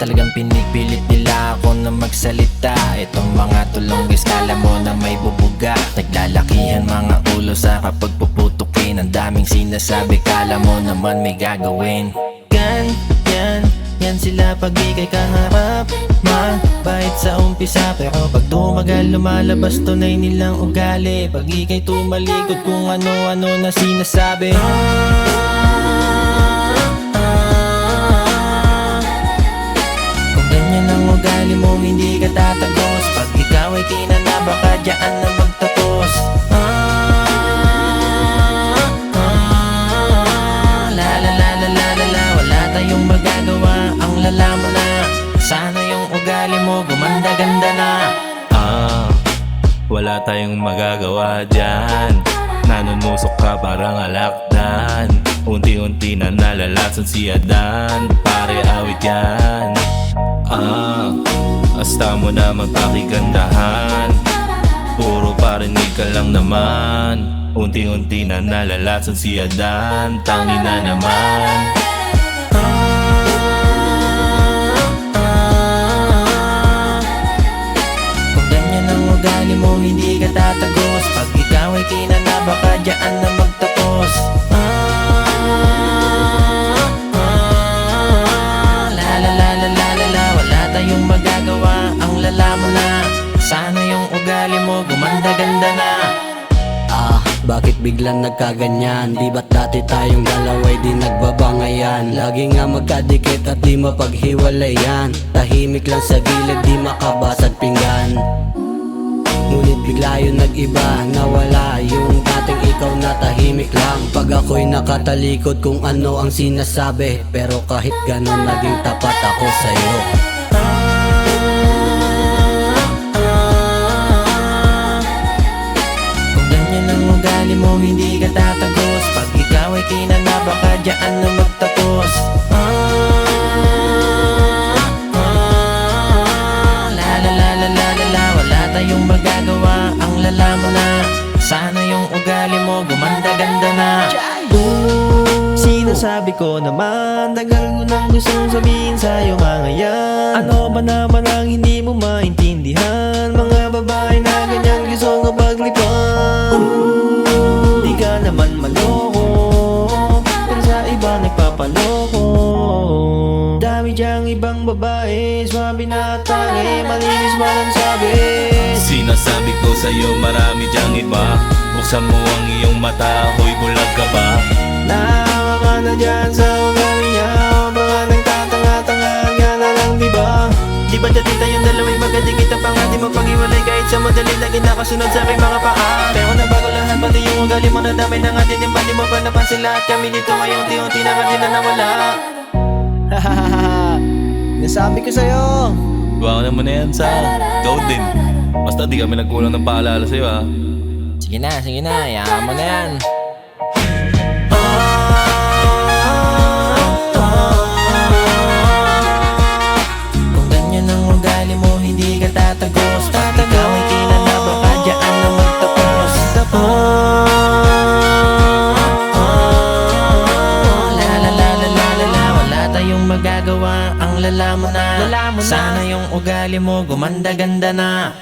Talagang pinipilit nila ako na magsalita. Itong mga tulonggis kala mo na may bubuga. Naglalakihan mga ulo sa kapag puputukin. Ang daming sinasabi kala mo naman may gagawin. Yan sila pag ikay kaharap. Mabait sa umpisa pero pag tumagal lumalabas tunay nilang ugali. Pag ikay tumalikod kung ano-ano na sinasabi. Kung ganyan ang ugali mo hindi ka tatagos. Pag ikaw ay kinanaba ka dyan na magtapos. Wala tayong magagawa. Ang lalaman na sana yung ugali mo gumanda-ganda na. Wala tayong magagawa dyan. Nanunusok ka parang alakdan. Unti-unti na nalalasan si Adan. Pare awit yan. Hasta mo na magpakigandahan. Puro parinig ka lang naman. Unti-unti na nalalasan si Adan. Tangi na naman. Kung ganyan ang ugali mo hindi ka tatagos. Pag ikaw ay kinanaba ka dyan na magtapos. Wala tayong magagawa. Ang lalaman na sana yung ugali mo gumanda-ganda na. Bakit biglang nagkaganyan? Di ba't dati tayong dalawa'y di nagbabangayan? Lagi nga magkadikit at di mapaghiwalayan. Tahimik lang sa gilid di makabasag pinggan. Ngunit bigla yung nag-iba. Nawala yung dating ikaw na tahimik lang. Pag ako'y nakatalikod kung ano ang sinasabi. Pero kahit ganon naging tapat ako sa'yo. Ugali mo hindi ka tatagos. Pag ikaw ay kinanaba ka dyan na magtapos. Wala tayong magagawa. Ang lalaman na sana yung ugali mo gumanda-ganda na. Sinasabi ko naman, tagal ko nang gustong sabihin sa'yo mga yan. Ano ba naman ang hindi mo maintindihan? Mga babae na ganyan gusto nga paglipan. Di ka naman maloko, pero sa iba nagpapaloko. Dami dyang ibang babae, swabe na tangi, malinis walang sabi. Sinasabi ko sa'yo marami dyang iba. Buksan mo ang iyong mata, hoy bulag ka ba? Nahawa ka na dyan sa ugali niya. Mga nagtatanga-tanga nga na lang diba? Di ba dati tayong dalawa'y magkadikit ang panga? Di mo pag-iwalay kahit sa madali lagi nakasunod sa aking mga paa. Pero nabago lahat pati yung ugali mo na damay ng atin. Di mo pa napansin lahat kami dito ngayon unti-unti na kami na nawala. Nasabi ko sa'yo. Gawa naman na yan sa ikaw din. Basta di kami nagkulang ng paalala sa'yo ha. Sige na, yaman mo na yan. Kung ganyan ang ugali mo hindi ka tatagos. Pag ikaw ay kinanaba ka dyan na magtapos. Wala tayong magagawa. Ang lalaman na sana yung ugali mo gumanda-ganda na.